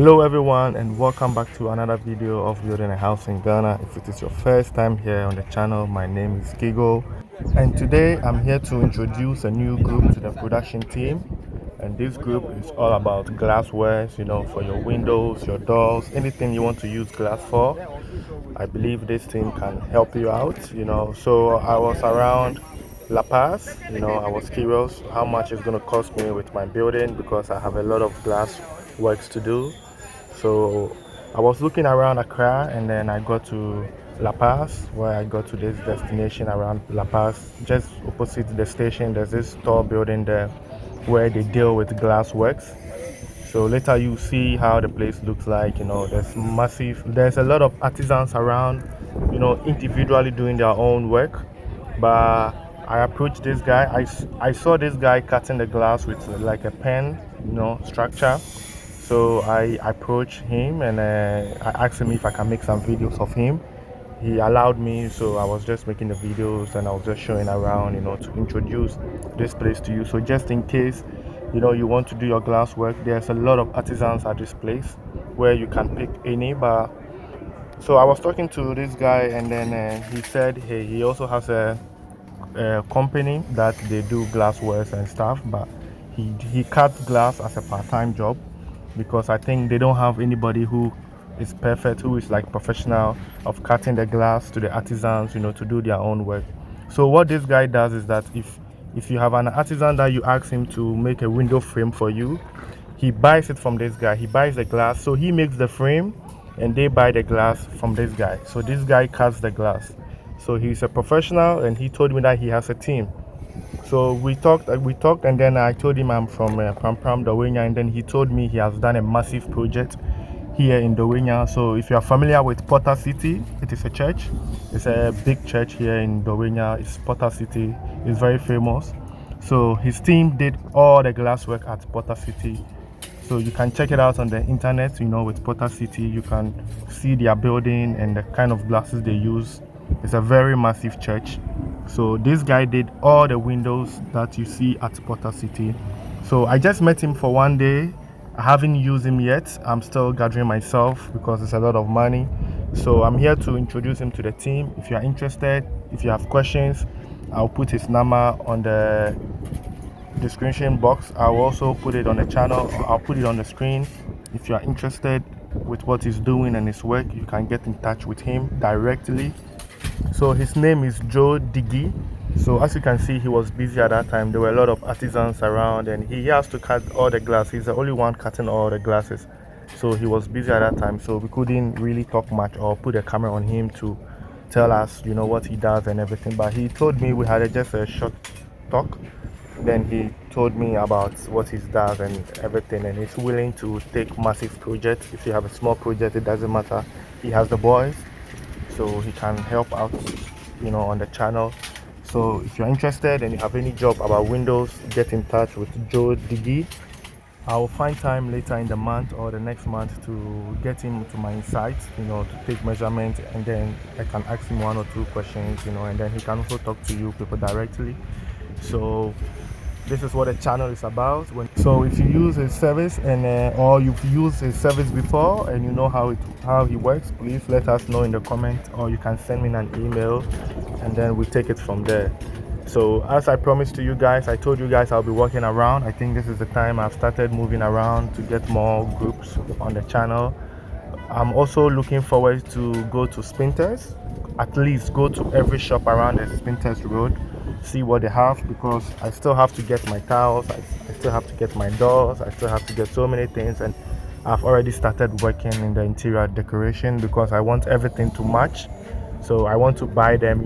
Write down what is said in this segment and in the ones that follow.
Hello everyone, and welcome back to another video of building a house in Ghana. If it is your first time here on the channel, my name is G.P.G, and today I'm here to introduce a new group to the production team. And this group is all about glasswares, for your windows, your doors, anything you want to use glass for. I believe this team can help you out. So I was around La Paz. I was curious how much it's going to cost me with my building because I have a lot of glass works to do. So I was looking around Accra, and then I got to La Paz, where I got to this destination around La Paz. Just opposite the station, there's this tall building there where they deal with glass works. So later you see how the place looks like. There's a lot of artisans around, individually doing their own work. But I approached this guy. I saw this guy cutting the glass with like a pen, structure. So I approached him, and I asked him if I can make some videos of him. He allowed me, so I was just making the videos and I was just showing around, to introduce this place to you. So just in case, you want to do your glass work, there's a lot of artisans at this place where you can pick any. But so I was talking to this guy, and then he said, hey, he also has a company that they do glasswares and stuff, but he cuts glass as a part-time job because I think they don't have anybody who is perfect, who is like professional of cutting the glass to the artisans, to do their own work. So what this guy does is that if you have an artisan that you ask him to make a window frame for you, he buys it from this guy. He buys the glass, so he makes the frame and they buy the glass from this guy. So this guy cuts the glass. So he's a professional, and he told me that he has a team. So we talked, and then I told him I'm from Pram Dawenya, and then he told me he has done a massive project here in Dawenya. So if you are familiar with Potter City, it is a church. It's a big church here in Dawenya. It's Potter City. It's very famous. So his team did all the glass work at Potter City. So you can check it out on the internet, with Potter City. You can see their building and the kind of glasses they use. It's a very massive church. So this guy did all the windows that you see at Potter City. So I just met him for one day. I haven't used him yet. I'm still gathering myself because it's a lot of money. So I'm here to introduce him to the team. If you are interested, if you have questions, I'll put his number on the description box. I'll also put it on the channel. I'll put it on the screen. If you are interested with what he's doing and his work, you can get in touch with him directly. So his name is G.P.G. So as you can see, he was busy at that time. There were a lot of artisans around, and he has to cut all the glass. He's the only one cutting all the glasses. So he was busy at that time, so we couldn't really talk much or put a camera on him to tell us, what he does and everything. But he told me, we had just a short talk. Then he told me about what he does and everything, and he's willing to take massive projects. If you have a small project, it doesn't matter. He has the boys, so he can help out, on the channel. So if you're interested and you have any job about windows, get in touch with G.P.G. I will find time later in the month or the next month to get him to my site, to take measurements, and then I can ask him one or two questions, and then he can also talk to you people directly. So this is what the channel is about. So if you use his service or you've used his service before and you know how he works, please let us know in the comments, or you can send me an email, and then we take it from there. So as I promised to you guys, I told you guys I'll be walking around. I think this is the time I've started moving around to get more groups on the channel. I'm also looking forward to go to Spinters, at least go to every shop around the Spinters Road, see what they have, because I still have to get my tiles, I still have to get my doors, I still have to get so many things, and I've already started working in the interior decoration because I want everything to match. So I want to buy them,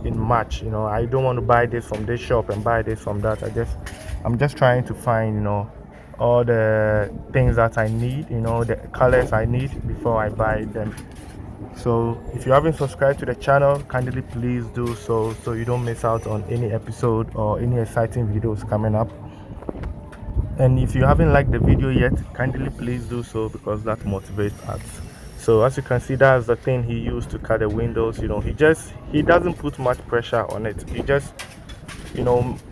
in match. I don't want to buy this from this shop and buy this from that. I'm just trying to find, all the things that I need, the colors I need before I buy them. So if you haven't subscribed to the channel, kindly please do so you don't miss out on any episode or any exciting videos coming up. And if you haven't liked the video yet, kindly please do so, because that motivates us. So as you can see, that's the thing he used to cut the windows. He doesn't put much pressure on it. He just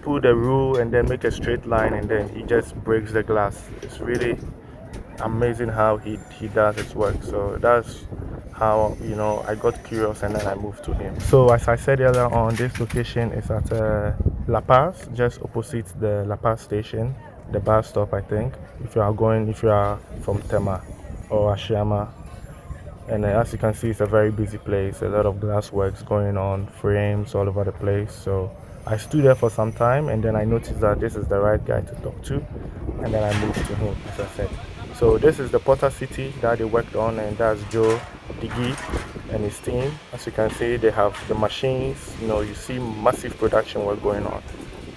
put a rule and then make a straight line, and then he just breaks the glass. It's really amazing how he does his work. So that's how I got curious and then I moved to him. So as I said earlier on, this location is at La Paz, just opposite the La Paz station, the bus stop, I think. If you are from Tema or Ashiama, and as you can see, it's a very busy place. A lot of glass works going on, frames all over the place. So I stood there for some time, and then I noticed that this is the right guy to talk to, and then I moved to him, as I said. So this is the Porter City that they worked on, and that's Joe Diggy and his team. As you can see, they have the machines. You see massive production work going on.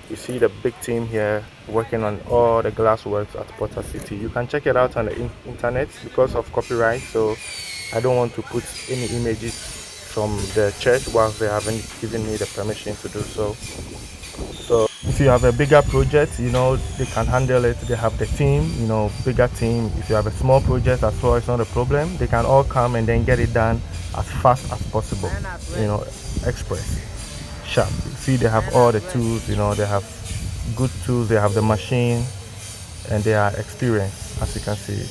You see the big team here working on all the glass works at Porter City. You can check it out on the internet because of copyright. So I don't want to put any images from the church whilst they haven't given me the permission to do so. So if you have a bigger project, they can handle it. They have the team, bigger team. If you have a small project as well, it's not a problem. They can all come and then get it done as fast as possible. Express, sharp. See, they have all the tools. They have good tools. They have the machine, and they are experienced, as you can see.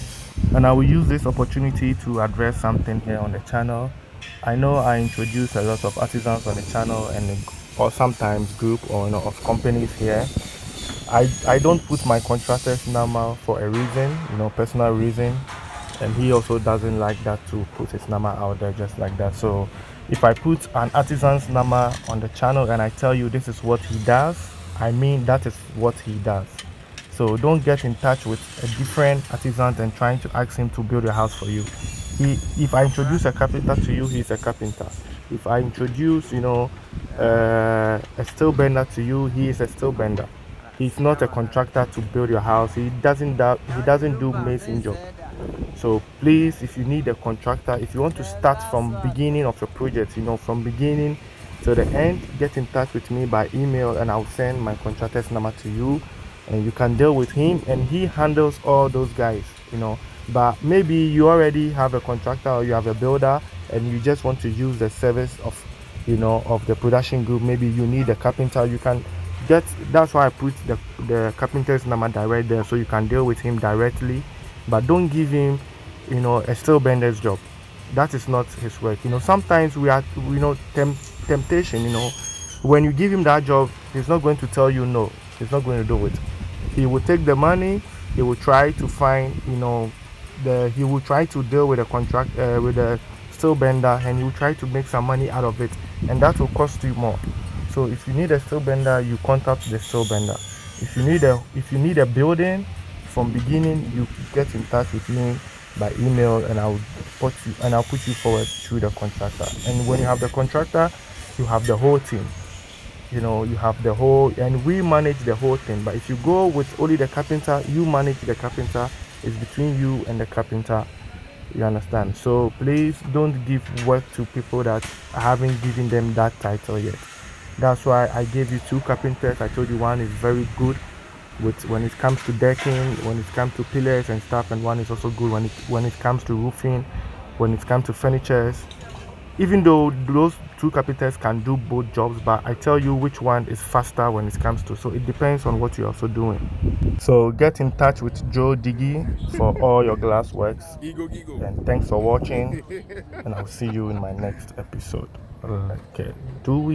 And I will use this opportunity to address something here on the channel. I know I introduce a lot of artisans on the channel or sometimes group or of companies here. I don't put my contractor's number for a reason, personal reason, and he also doesn't like that to put his number out there just like that. So if I put an artisan's number on the channel and I tell you this is what he does, I mean that is what he does. So don't get in touch with a different artisan and trying to ask him to build your house for you. If I introduce a carpenter to you, he's a carpenter. If I introduce, a steel bender to you, he is a steel bender. He's not a contractor to build your house. He doesn't do mason job. So please, if you need a contractor, if you want to start from beginning of your project, from beginning to the end, get in touch with me by email and I'll send my contractor's number to you and you can deal with him and he handles all those guys. But maybe you already have a contractor or you have a builder and you just want to use the service of of the production group. Maybe you need a carpenter, you can get. That's why I put the carpenter's number direct there, so you can deal with him directly. But don't give him a steel bender's job. That is not his work. Sometimes we are temptation. When you give him that job, he's not going to tell you no. He's not going to do it. He will take the money. He will try to find he will try to deal with a contract with a steel bender, and he will try to make some money out of it, and that will cost you more. So if you need a steel bender, you contact the steel bender. If you need a building from beginning, you get in touch with me by email and I'll put you forward to the contractor. And when you have the contractor, you have the whole team. You have the whole, and we manage the whole thing. But if you go with only the carpenter, you manage the carpenter. It's between you and the carpenter. You understand? So please don't give work to people that I haven't given them that title yet. That's why I gave you two carpenters. I told you one is very good with when it comes to decking, when it comes to pillars and stuff, and one is also good when it comes to roofing, when it comes to furnitures. Even though those two carpenters can do both jobs, but I tell you which one is faster when it comes to. So it depends on what you're also doing. So get in touch with Joe Diggy for all your glass works. And thanks for watching. And I'll see you in my next episode. Okay. Do we?